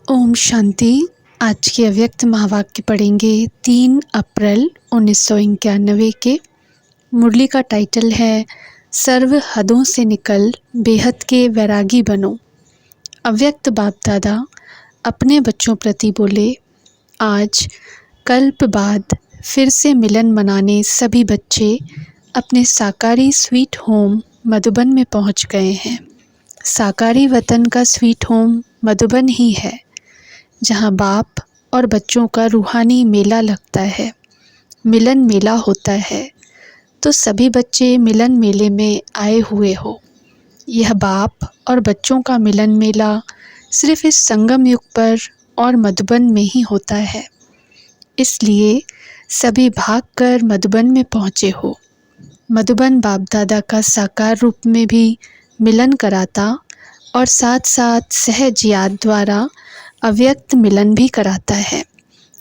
ओम शांति। आज के अव्यक्त महावाक्य पढ़ेंगे 3 अप्रैल 1991 के। मुरली का टाइटल है सर्व हदों से निकल बेहद के वैरागी बनो। अव्यक्त बाप दादा अपने बच्चों प्रति बोले, आज कल्प बाद फिर से मिलन मनाने सभी बच्चे अपने साकारी स्वीट होम मधुबन में पहुंच गए हैं। साकारी वतन का स्वीट होम मधुबन ही है, जहाँ बाप और बच्चों का रूहानी मेला लगता है, मिलन मेला होता है। तो सभी बच्चे मिलन मेले में आए हुए हो। यह बाप और बच्चों का मिलन मेला सिर्फ इस संगम युग पर और मधुबन में ही होता है, इसलिए सभी भागकर मधुबन में पहुँचे हो। मधुबन बाप दादा का साकार रूप में भी मिलन कराता और साथ साथ सहज याद द्वारा अव्यक्त मिलन भी कराता है,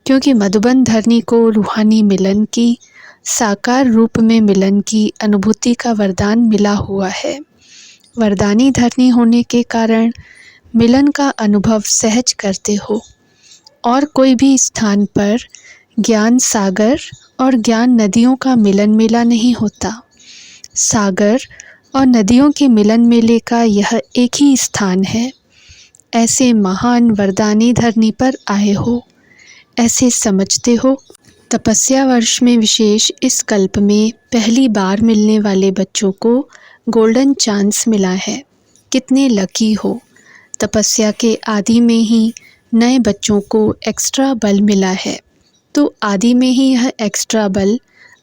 क्योंकि मधुबन धरनी को रूहानी मिलन की, साकार रूप में मिलन की अनुभूति का वरदान मिला हुआ है। वरदानी धरनी होने के कारण मिलन का अनुभव सहज करते हो। और कोई भी स्थान पर ज्ञान सागर और ज्ञान नदियों का मिलन मेला नहीं होता। सागर और नदियों के मिलन मेले का यह एक ही स्थान है। ऐसे महान वरदानी धरनी पर आए हो, ऐसे समझते हो। तपस्या वर्ष में विशेष इस कल्प में पहली बार मिलने वाले बच्चों को गोल्डन चांस मिला है। कितने लकी हो। तपस्या के आदि में ही नए बच्चों को एक्स्ट्रा बल मिला है, तो आदि में ही यह एक्स्ट्रा बल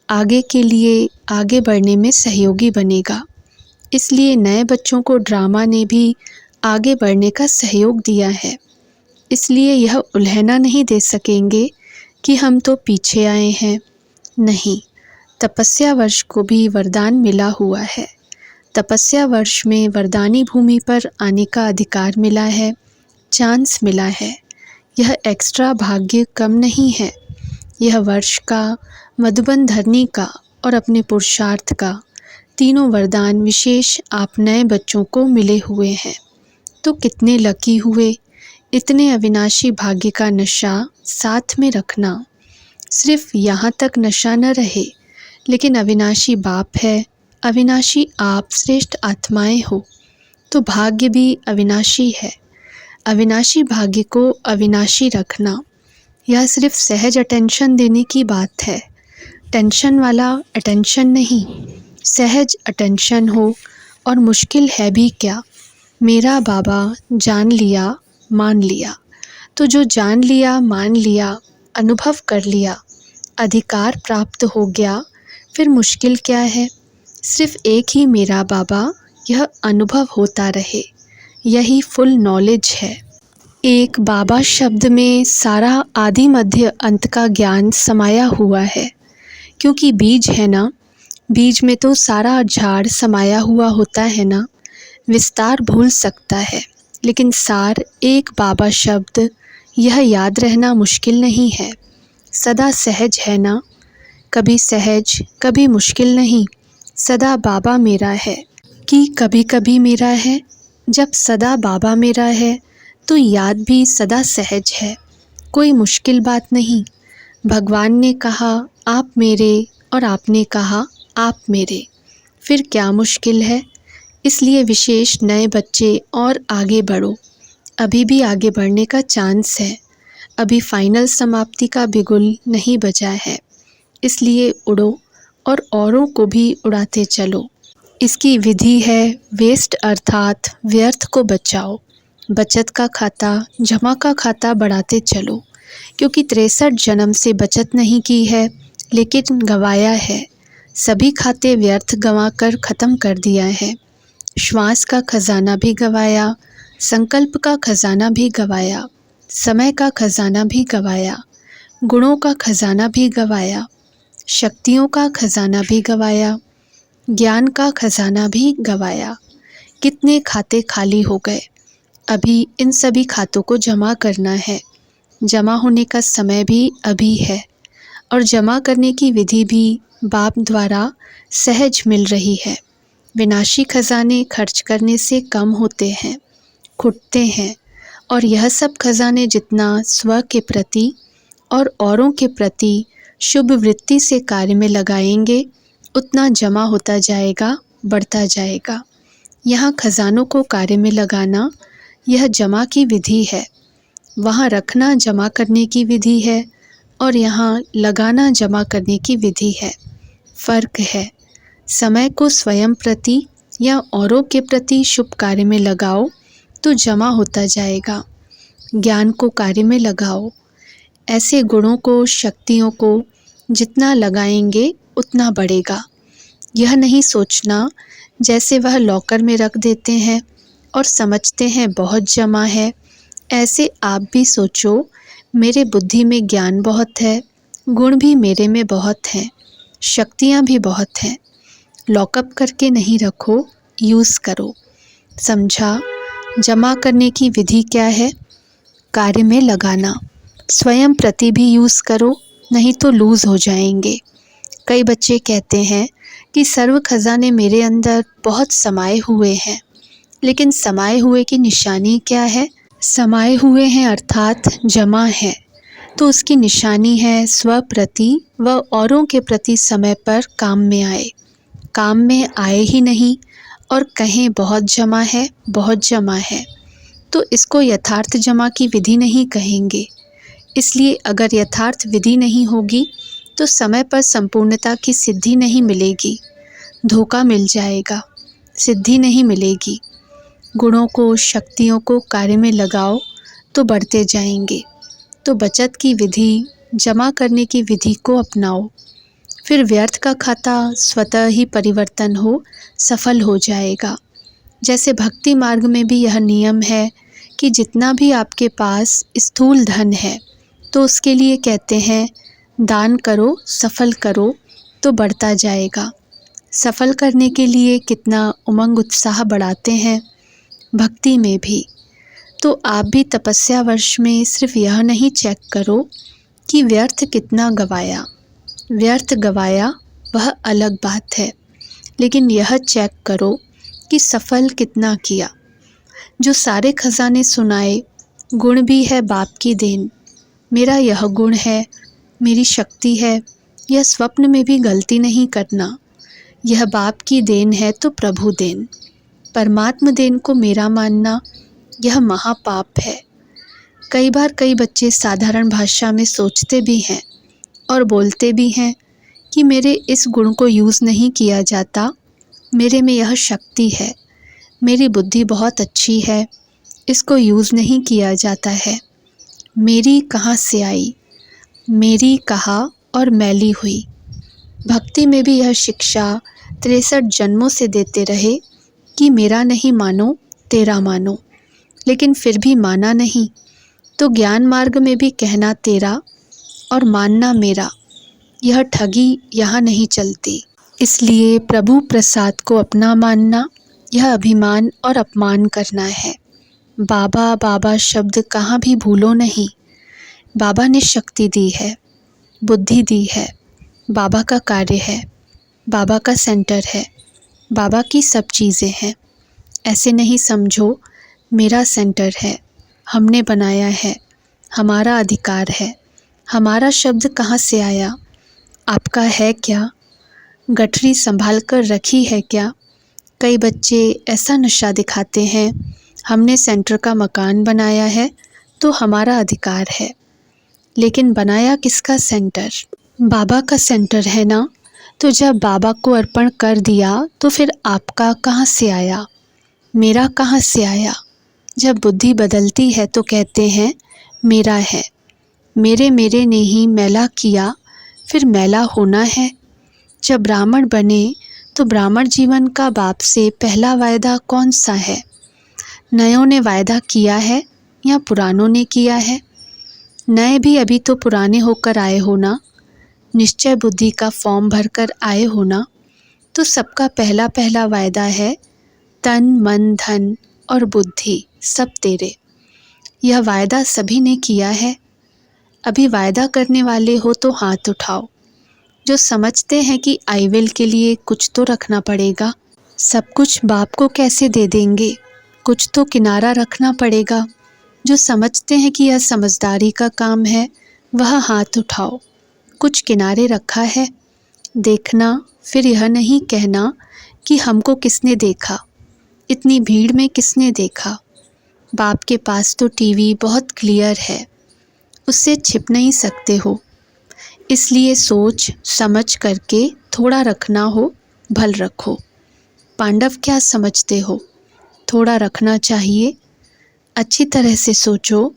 आगे के लिए आगे बढ़ने में सहयोगी बनेगा। इसलिए नए बच्चों को ड्रामा ने भी आगे बढ़ने का सहयोग दिया है। इसलिए यह उल्हना नहीं दे सकेंगे कि हम तो पीछे आए हैं। नहीं, तपस्या वर्ष को भी वरदान मिला हुआ है। तपस्या वर्ष में वरदानी भूमि पर आने का अधिकार मिला है, चांस मिला है। यह एक्स्ट्रा भाग्य कम नहीं है। यह वर्ष का, मधुबन धरनी का और अपने पुरुषार्थ का, तीनों वरदान विशेष आप नए बच्चों को मिले हुए हैं। तो कितने लकी हुए। इतने अविनाशी भाग्य का नशा साथ में रखना। सिर्फ यहाँ तक नशा न रहे, लेकिन अविनाशी बाप है, अविनाशी आप श्रेष्ठ आत्माएं हो, तो भाग्य भी अविनाशी है। अविनाशी भाग्य को अविनाशी रखना, यह सिर्फ सहज अटेंशन देने की बात है। टेंशन वाला अटेंशन नहीं, सहज अटेंशन हो। और मुश्किल है भी क्या। मेरा बाबा जान लिया, मान लिया। तो जो जान लिया, मान लिया, अनुभव कर लिया, अधिकार प्राप्त हो गया, फिर मुश्किल क्या है। सिर्फ एक ही मेरा बाबा, यह अनुभव होता रहे, यही फुल नॉलेज है। एक बाबा शब्द में सारा आदि मध्य अंत का ज्ञान समाया हुआ है। क्योंकि बीज है ना, बीज में तो सारा झाड़ समाया हुआ होता है ना। विस्तार भूल सकता है, लेकिन सार एक बाबा शब्द, यह याद रहना मुश्किल नहीं है। सदा सहज है ना, कभी सहज कभी मुश्किल नहीं। सदा बाबा मेरा है कि कभी कभी मेरा है। जब सदा बाबा मेरा है तो याद भी सदा सहज है, कोई मुश्किल बात नहीं। भगवान ने कहा आप मेरे और आपने कहा आप मेरे, फिर क्या मुश्किल है। इसलिए विशेष नए बच्चे और आगे बढ़ो। अभी भी आगे बढ़ने का चांस है। अभी फाइनल समाप्ति का बिगुल नहीं बजा है, इसलिए उड़ो और औरों को भी उड़ाते चलो। इसकी विधि है वेस्ट अर्थात व्यर्थ को बचाओ। बचत का खाता, जमा का खाता बढ़ाते चलो, क्योंकि 63 जन्म से बचत नहीं की है, लेकिन गंवाया है। सभी खाते व्यर्थ गंवा कर ख़त्म कर दिया है। श्वास का खजाना भी गंवाया, संकल्प का खजाना भी गंवाया, समय का खजाना भी गंवाया, गुणों का खजाना भी गंवाया, शक्तियों का खजाना भी गंवाया, ज्ञान का खजाना भी गंवाया। कितने खाते खाली हो गए। अभी इन सभी खातों को जमा करना है। जमा होने का समय भी अभी है, और जमा करने की विधि भी बाप द्वारा सहज मिल रही है। विनाशी खजाने खर्च करने से कम होते हैं, खुटते हैं, और यह सब खजाने जितना स्व के प्रति और औरों के प्रति शुभ वृत्ति से कार्य में लगाएंगे, उतना जमा होता जाएगा, बढ़ता जाएगा। यहाँ खजानों को कार्य में लगाना यह जमा की विधि है, वहाँ रखना जमा करने की विधि है, और यहाँ लगाना जमा करने की विधि है। फ़र्क है। समय को स्वयं प्रति या औरों के प्रति शुभ कार्य में लगाओ तो जमा होता जाएगा। ज्ञान को कार्य में लगाओ। ऐसे गुणों को, शक्तियों को जितना लगाएंगे उतना बढ़ेगा। यह नहीं सोचना जैसे वह लॉकर में रख देते हैं और समझते हैं बहुत जमा है। ऐसे आप भी सोचो, मेरे बुद्धि में ज्ञान बहुत है, गुण भी मेरे में बहुत हैं, शक्तियाँ भी बहुत हैं। लॉकअप करके नहीं रखो, यूज़ करो। समझा? जमा करने की विधि क्या है? कार्य में लगाना। स्वयं प्रति भी यूज़ करो, नहीं तो लूज़ हो जाएंगे। कई बच्चे कहते हैं कि सर्व खजाने मेरे अंदर बहुत समाये हुए हैं, लेकिन समाये हुए की निशानी क्या है? समाये हुए हैं अर्थात जमा है, तो उसकी निशानी है स्व प्रति व औरों के प्रति समय पर काम में आए। काम में आए ही नहीं और कहें बहुत जमा है, बहुत जमा है, तो इसको यथार्थ जमा की विधि नहीं कहेंगे। इसलिए अगर यथार्थ विधि नहीं होगी तो समय पर संपूर्णता की सिद्धि नहीं मिलेगी, धोखा मिल जाएगा, सिद्धि नहीं मिलेगी। गुणों को, शक्तियों को कार्य में लगाओ तो बढ़ते जाएंगे। तो बचत की विधि, जमा करने की विधि को अपनाओ, फिर व्यर्थ का खाता स्वतः ही परिवर्तन हो, सफल हो जाएगा। जैसे भक्ति मार्ग में भी यह नियम है कि जितना भी आपके पास स्थूल धन है तो उसके लिए कहते हैं दान करो, सफल करो तो बढ़ता जाएगा। सफल करने के लिए कितना उमंग उत्साह बढ़ाते हैं। भक्ति में भी तो आप भी तपस्या वर्ष में सिर्फ यह नहीं चेक करो कि व्यर्थ कितना गवाया, व्यर्थ गवाया वह अलग बात है, लेकिन यह चेक करो कि सफल कितना किया। जो सारे खजाने सुनाए, गुण भी है बाप की देन, मेरा यह गुण है, मेरी शक्ति है, यह स्वप्न में भी गलती नहीं करना, यह बाप की देन है तो प्रभु देन। परमात्म देन को मेरा मानना यह महापाप है। कई बार कई बच्चे साधारण भाषा में सोचते भी हैं और बोलते भी हैं कि मेरे इस गुण को यूज़ नहीं किया जाता, मेरे में यह शक्ति है, मेरी बुद्धि बहुत अच्छी है, इसको यूज़ नहीं किया जाता है। मेरी कहाँ से आई, मेरी कहा और मैली हुई। भक्ति में भी यह शिक्षा 63 जन्मों से देते रहे कि मेरा नहीं मानो, तेरा मानो, लेकिन फिर भी माना नहीं, तो ज्ञान मार्ग में भी कहना तेरा और मानना मेरा, यह ठगी यहाँ नहीं चलती। इसलिए प्रभु प्रसाद को अपना मानना यह अभिमान और अपमान करना है। बाबा बाबा शब्द कहाँ भी भूलो नहीं। बाबा ने शक्ति दी है, बुद्धि दी है, बाबा का कार्य है, बाबा का सेंटर है, बाबा की सब चीज़ें हैं। ऐसे नहीं समझो मेरा सेंटर है, हमने बनाया है, हमारा अधिकार है। हमारा शब्द कहाँ से आया? आपका है क्या? गठरी संभाल कर रखी है क्या? कई बच्चे ऐसा नशा दिखाते हैं, हमने सेंटर का मकान बनाया है तो हमारा अधिकार है, लेकिन बनाया किसका सेंटर? बाबा का सेंटर है ना। तो जब बाबा को अर्पण कर दिया तो फिर आपका कहाँ से आया, मेरा कहाँ से आया? जब बुद्धि बदलती है तो कहते हैं मेरा है, मेरे मेरे ने ही मैला किया, फिर मैला होना है। जब ब्राह्मण बने तो ब्राह्मण जीवन का बाप से पहला वायदा कौन सा है? नयों ने वायदा किया है या पुरानों ने किया है? नए भी अभी तो पुराने होकर आए हो ना, निश्चय बुद्धि का फॉर्म भरकर आए हो ना। तो सबका पहला पहला वायदा है तन मन धन और बुद्धि सब तेरे। यह वायदा सभी ने किया है। अभी वायदा करने वाले हो तो हाथ उठाओ, जो समझते हैं कि आई विल के लिए कुछ तो रखना पड़ेगा। सब कुछ बाप को कैसे दे देंगे, कुछ तो किनारा रखना पड़ेगा। जो समझते हैं कि यह समझदारी का काम है, वह हाथ उठाओ। कुछ किनारे रखा है, देखना, फिर यह नहीं कहना कि हमको किसने देखा, इतनी भीड़ में किसने देखा। बाप के पास तो टीवी बहुत क्लियर है, उससे छिप नहीं सकते हो। इसलिए सोच समझ करके थोड़ा रखना हो, भल रखो। पांडव क्या समझते हो, थोड़ा रखना चाहिए। अच्छी तरह से सोचो,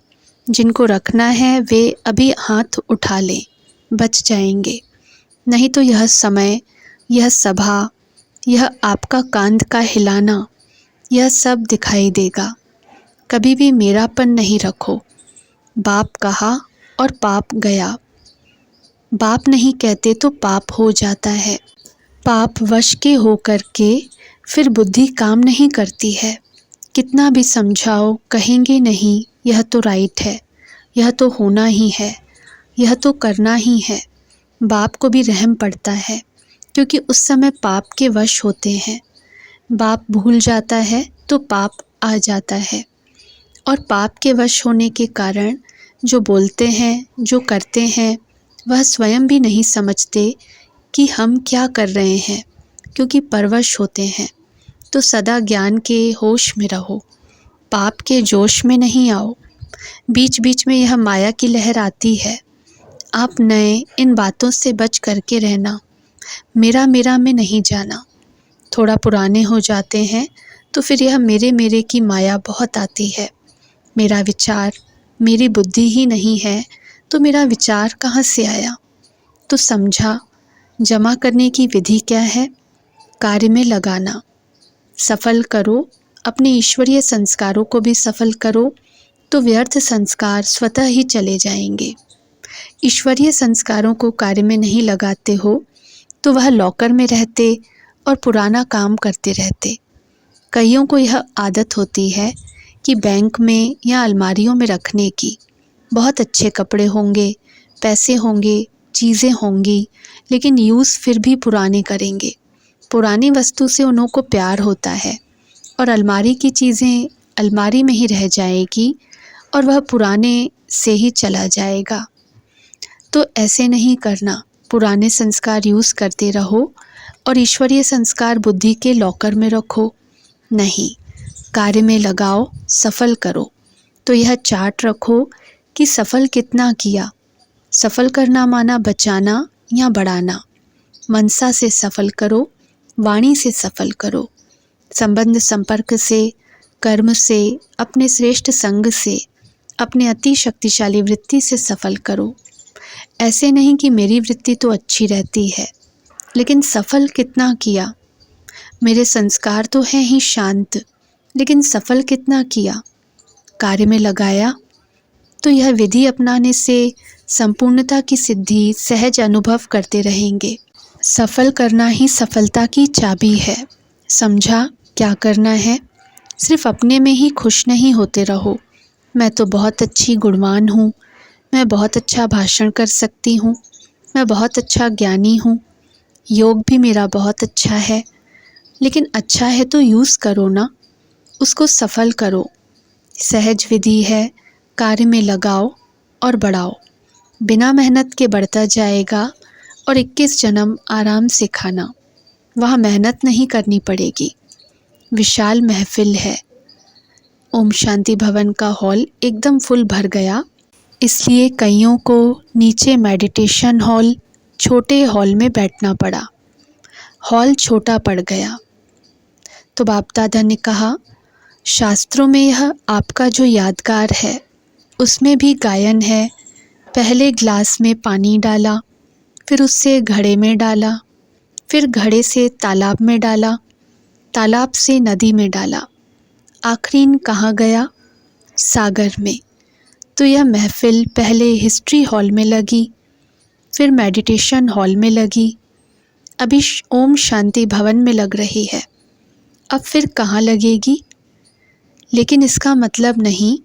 जिनको रखना है वे अभी हाथ उठा लें, बच जाएंगे। नहीं तो यह समय, यह सभा, यह आपका कांध का हिलाना, यह सब दिखाई देगा। कभी भी मेरापन नहीं रखो। बाप कहा और पाप गया। बाप नहीं कहते तो पाप हो जाता है। पाप वश के हो कर के फिर बुद्धि काम नहीं करती है। कितना भी समझाओ, कहेंगे नहीं, यह तो राइट है, यह तो होना ही है, यह तो करना ही है। बाप को भी रहम पड़ता है, क्योंकि उस समय पाप के वश होते हैं। बाप भूल जाता है तो पाप आ जाता है, और पाप के वश होने के कारण जो बोलते हैं, जो करते हैं, वह स्वयं भी नहीं समझते कि हम क्या कर रहे हैं, क्योंकि परवश होते हैं। तो सदा ज्ञान के होश में रहो, पाप के जोश में नहीं आओ। बीच बीच में यह माया की लहर आती है, आप नए इन बातों से बच करके रहना। मेरा मेरा में नहीं जाना। थोड़ा पुराने हो जाते हैं तो फिर यह मेरे मेरे की माया बहुत आती है। मेरा विचार, मेरी बुद्धि ही नहीं है तो मेरा विचार कहाँ से आया। तो समझा, जमा करने की विधि क्या है, कार्य में लगाना। सफल करो, अपने ईश्वरीय संस्कारों को भी सफल करो, तो व्यर्थ संस्कार स्वतः ही चले जाएंगे। ईश्वरीय संस्कारों को कार्य में नहीं लगाते हो तो वह लॉकर में रहते और पुराना काम करते रहते। कईयों को यह आदत होती है कि बैंक में या अलमारियों में रखने की। बहुत अच्छे कपड़े होंगे, पैसे होंगे, चीज़ें होंगी, लेकिन यूज़ फिर भी पुराने करेंगे। पुरानी वस्तु से उन्हों को प्यार होता है, और अलमारी की चीज़ें अलमारी में ही रह जाएगी और वह पुराने से ही चला जाएगा। तो ऐसे नहीं करना। पुराने संस्कार यूज़ करते रहो और ईश्वरीय संस्कार बुद्धि के लॉकर में रखो। नहीं, कार्य में लगाओ, सफल करो। तो यह चार्ट रखो कि सफल कितना किया। सफल करना माना बचाना या बढ़ाना। मनसा से सफल करो, वाणी से सफल करो, संबंध संपर्क से, कर्म से, अपने श्रेष्ठ संग से, अपने अति शक्तिशाली वृत्ति से सफल करो। ऐसे नहीं कि मेरी वृत्ति तो अच्छी रहती है, लेकिन सफल कितना किया। मेरे संस्कार तो हैं ही शांत, लेकिन सफल कितना किया, कार्य में लगाया। तो यह विधि अपनाने से संपूर्णता की सिद्धि सहज अनुभव करते रहेंगे। सफल करना ही सफलता की चाबी है। समझा क्या करना है। सिर्फ अपने में ही खुश नहीं होते रहो। मैं तो बहुत अच्छी गुणवान हूँ, मैं बहुत अच्छा भाषण कर सकती हूँ, मैं बहुत अच्छा ज्ञानी हूँ, योग भी मेरा बहुत अच्छा है। लेकिन अच्छा है तो यूज़ करो ना, उसको सफल करो। सहज विधि है, कार्य में लगाओ और बढ़ाओ। बिना मेहनत के बढ़ता जाएगा, और 21 जन्म आराम से खाना। वहाँ मेहनत नहीं करनी पड़ेगी। विशाल महफिल है। ओम शांति भवन का हॉल एकदम फुल भर गया, इसलिए कईयों को नीचे मेडिटेशन हॉल, छोटे हॉल में बैठना पड़ा। हॉल छोटा पड़ गया। तो बाप दादा ने कहा, शास्त्रों में यह आपका जो यादगार है उसमें भी गायन है। पहले ग्लास में पानी डाला, फिर उससे घड़े में डाला, फिर घड़े से तालाब में डाला, तालाब से नदी में डाला, आखिरीन कहाँ गया, सागर में। तो यह महफिल पहले हिस्ट्री हॉल में लगी, फिर मेडिटेशन हॉल में लगी, अभी ओम शांति भवन में लग रही है। अब फिर कहाँ लगेगी। लेकिन इसका मतलब नहीं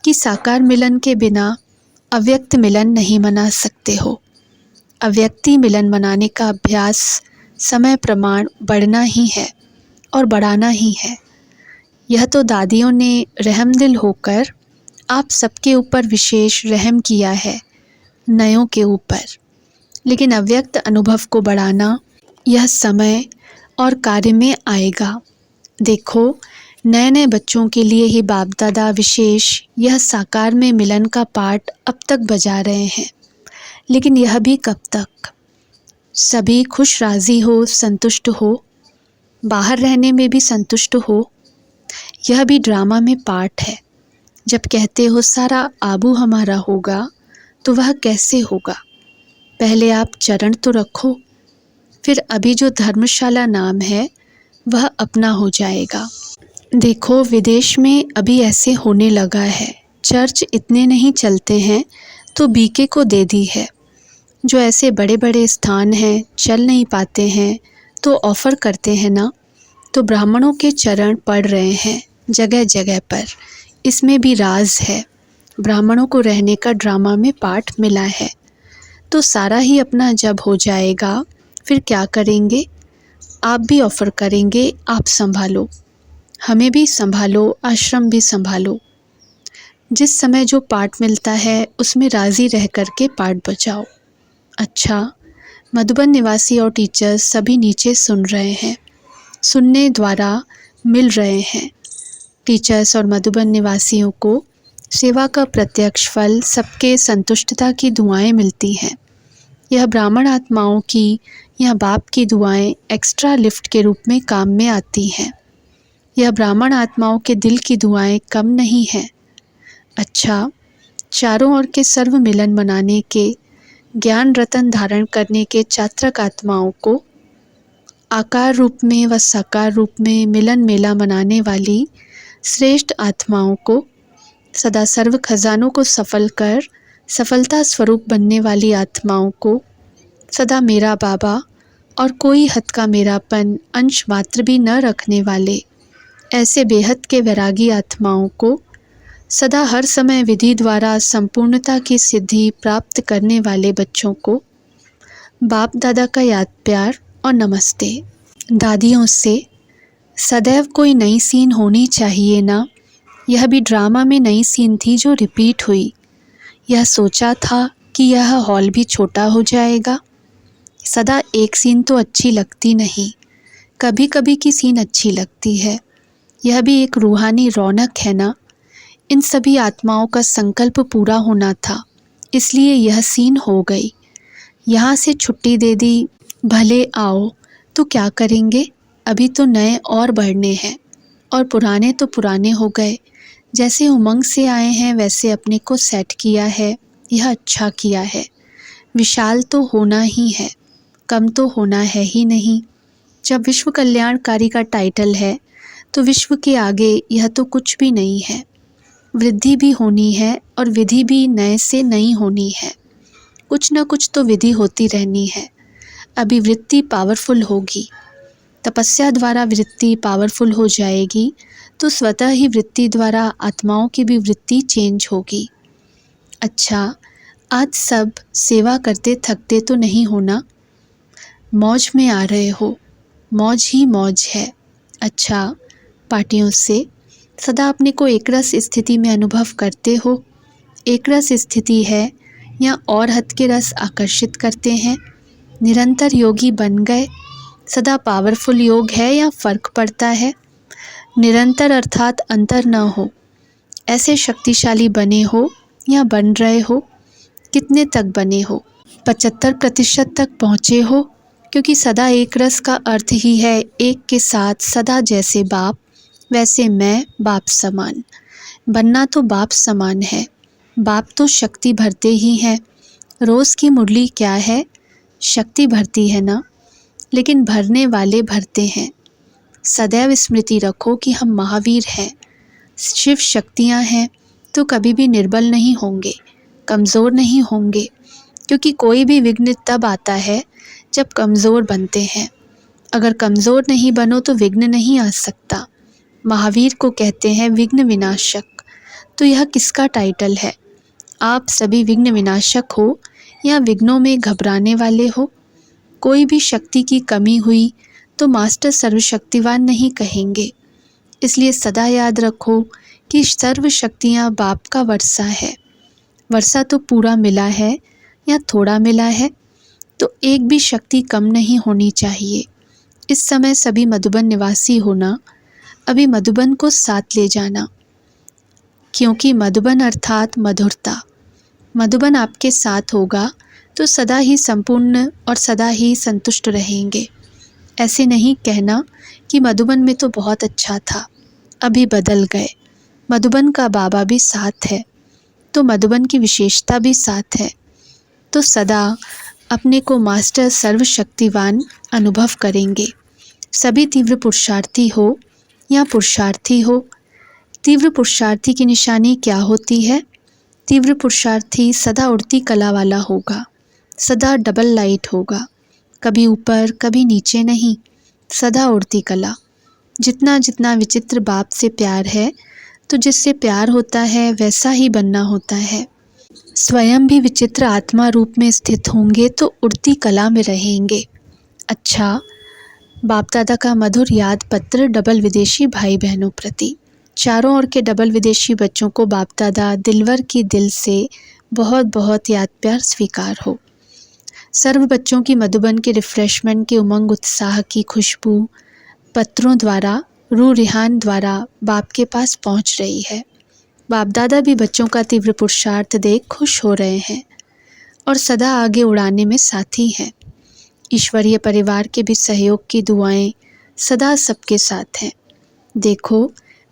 कि साकार मिलन के बिना अव्यक्त मिलन नहीं मना सकते हो। अव्यक्ति मिलन मनाने का अभ्यास समय प्रमाण बढ़ना ही है और बढ़ाना ही है। यह तो दादियों ने रहमदिल होकर आप सबके ऊपर विशेष रहम किया है, नयों के ऊपर। लेकिन अव्यक्त अनुभव को बढ़ाना यह समय और कार्य में आएगा। देखो, नए नए बच्चों के लिए ही बाप दादा विशेष यह साकार में मिलन का पाठ अब तक बजा रहे हैं। लेकिन यह भी कब तक? सभी खुश राज़ी हो, संतुष्ट हो, बाहर रहने में भी संतुष्ट हो। यह भी ड्रामा में पार्ट है। जब कहते हो सारा आबू हमारा होगा, तो वह कैसे होगा? पहले आप चरण तो रखो, फिर अभी जो धर्मशाला नाम है वह अपना हो जाएगा। देखो, विदेश में अभी ऐसे होने लगा है। चर्च इतने नहीं चलते हैं तो बीके को दे दी है। जो ऐसे बड़े बड़े स्थान हैं, चल नहीं पाते हैं तो ऑफ़र करते हैं ना। तो ब्राह्मणों के चरण पड़ रहे हैं जगह जगह पर। इसमें भी राज है। ब्राह्मणों को रहने का ड्रामा में पार्ट मिला है। तो सारा ही अपना जब हो जाएगा, फिर क्या करेंगे? आप भी ऑफ़र करेंगे, आप संभालो, हमें भी संभालो, आश्रम भी संभालो। जिस समय जो पार्ट मिलता है उसमें राज़ी रह कर के पार्ट बचाओ। अच्छा, मधुबन निवासी और टीचर्स सभी नीचे सुन रहे हैं, सुनने द्वारा मिल रहे हैं। टीचर्स और मधुबन निवासियों को सेवा का प्रत्यक्ष फल सबके संतुष्टता की दुआएं मिलती हैं। यह ब्राह्मण आत्माओं की या बाप की दुआएं एक्स्ट्रा लिफ्ट के रूप में काम में आती हैं। यह ब्राह्मण आत्माओं के दिल की दुआएं कम नहीं हैं। अच्छा, चारों ओर के सर्व मिलन मनाने के, ज्ञान रतन धारण करने के चात्रक आत्माओं को आकार रूप में व साकार रूप में मिलन मेला मनाने वाली श्रेष्ठ आत्माओं को, सदा सर्व खजानों को सफल कर सफलता स्वरूप बनने वाली आत्माओं को, सदा मेरा बाबा और कोई हद का मेरापन अंश मात्र भी न रखने वाले ऐसे बेहद के वैरागी आत्माओं को, सदा हर समय विधि द्वारा संपूर्णता की सिद्धि प्राप्त करने वाले बच्चों को बाप दादा का याद प्यार और नमस्ते। दादियों से सदैव कोई नई सीन होनी चाहिए ना। यह भी ड्रामा में नई सीन थी जो रिपीट हुई। यह सोचा था कि यह हॉल भी छोटा हो जाएगा। सदा एक सीन तो अच्छी लगती नहीं, कभी कभी की सीन अच्छी लगती है। यह भी एक रूहानी रौनक है ना। इन सभी आत्माओं का संकल्प पूरा होना था, इसलिए यह सीन हो गई। यहाँ से छुट्टी दे दी, भले आओ, तो क्या करेंगे? अभी तो नए और बढ़ने हैं, और पुराने तो पुराने हो गए। जैसे उमंग से आए हैं वैसे अपने को सेट किया है। यह अच्छा किया है। विशाल तो होना ही है, कम तो होना है ही नहीं। जब विश्व कल्याणकारी का टाइटल है तो विश्व के आगे यह तो कुछ भी नहीं है। वृद्धि भी होनी है और विधि भी नए से नई होनी है। कुछ न कुछ तो विधि होती रहनी है। अभी वृत्ति पावरफुल होगी, तपस्या द्वारा वृत्ति पावरफुल हो जाएगी तो स्वतः ही वृत्ति द्वारा आत्माओं की भी वृत्ति चेंज होगी। अच्छा, आज सब सेवा करते थकते तो नहीं होना? मौज में आ रहे हो, मौज ही मौज है। अच्छा, पार्टियों से सदा अपने को एकरस स्थिति में अनुभव करते हो। एकरस स्थिति है या और हद के रस आकर्षित करते हैं? निरंतर योगी बन गए? सदा पावरफुल योग है या फ़र्क पड़ता है? निरंतर अर्थात अंतर न हो, ऐसे शक्तिशाली बने हो या बन रहे हो? कितने तक बने हो? 75% तक पहुँचे हो? क्योंकि सदा एक रस का अर्थ ही है एक के साथ सदा जैसे बाप वैसे मैं बाप समान। बनना तो बाप समान है। बाप तो शक्ति भरते ही हैं। रोज़ की मुरली क्या है? शक्ति भरती है ना, लेकिन भरने वाले भरते हैं। सदैव स्मृति रखो कि हम महावीर हैं, शिव शक्तियाँ हैं, तो कभी भी निर्बल नहीं होंगे, कमज़ोर नहीं होंगे। क्योंकि कोई भी विघ्न तब आता है जब कमज़ोर बनते हैं। अगर कमज़ोर नहीं बनो तो विघ्न नहीं आ सकता। महावीर को कहते हैं विघ्न विनाशक। तो यह किसका टाइटल है? आप सभी विघ्न विनाशक हो या विघ्नों में घबराने वाले हो? कोई भी शक्ति की कमी हुई तो मास्टर सर्वशक्तिवान नहीं कहेंगे। इसलिए सदा याद रखो कि सर्व शक्तियाँ बाप का वर्षा है। वर्षा तो पूरा मिला है या थोड़ा मिला है, तो एक भी शक्ति कम नहीं होनी चाहिए। इस समय सभी मधुबन निवासी होना, अभी मधुबन को साथ ले जाना, क्योंकि मधुबन अर्थात मधुरता। मधुबन आपके साथ होगा तो सदा ही संपूर्ण और सदा ही संतुष्ट रहेंगे। ऐसे नहीं कहना कि मधुबन में तो बहुत अच्छा था, अभी बदल गए। मधुबन का बाबा भी साथ है, तो मधुबन की विशेषता भी साथ है। तो सदा अपने को मास्टर सर्वशक्तिवान अनुभव करेंगे। सभी तीव्र पुरुषार्थी हो या पुरुषार्थी हो, तीव्र पुरुषार्थी की निशानी क्या होती है? तीव्र पुरुषार्थी सदा उड़ती कला वाला होगा, सदा डबल लाइट होगा, कभी ऊपर कभी नीचे नहीं, सदा उड़ती कला। जितना जितना विचित्र बाप से प्यार है, तो जिससे प्यार होता है वैसा ही बनना होता है। स्वयं भी विचित्र आत्मा रूप में स्थित होंगे तो उड़ती कला में रहेंगे। अच्छा, बाप दादा का मधुर याद पत्र डबल विदेशी भाई बहनों प्रति। चारों ओर के डबल विदेशी बच्चों को बाप दादा दिलवर की दिल से बहुत बहुत याद प्यार स्वीकार हो। सर्व बच्चों की मधुबन के रिफ्रेशमेंट के उमंग उत्साह की खुशबू पत्रों द्वारा, रूह रिहान द्वारा बाप के पास पहुंच रही है। बाप दादा भी बच्चों का तीव्र पुरुषार्थ देख खुश हो रहे हैं और सदा आगे उड़ाने में साथी हैं। ईश्वरीय परिवार के भी सहयोग की दुआएं सदा सबके साथ हैं। देखो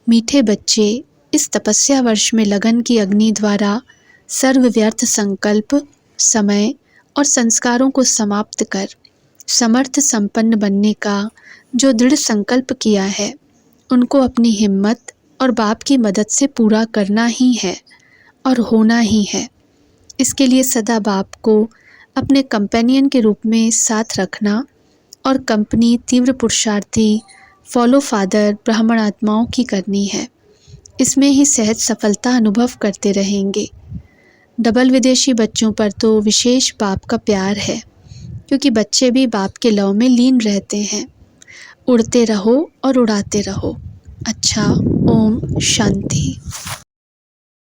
मीठे बच्चे, इस तपस्या वर्ष में लगन की अग्नि द्वारा सर्व व्यर्थ संकल्प, समय और संस्कारों को समाप्त कर समर्थ संपन्न बनने का जो दृढ़ संकल्प किया है, उनको अपनी हिम्मत और बाप की मदद से पूरा करना ही है और होना ही है। इसके लिए सदा बाप को अपने कंपेनियन के रूप में साथ रखना और कंपनी तीव्र पुरुषार्थी फॉलो फादर ब्राह्मण आत्माओं की करनी है। इसमें ही सहज सफलता अनुभव करते रहेंगे। डबल विदेशी बच्चों पर तो विशेष बाप का प्यार है, क्योंकि बच्चे भी बाप के लव में लीन रहते हैं। उड़ते रहो और उड़ाते रहो। अच्छा, ओम शांति।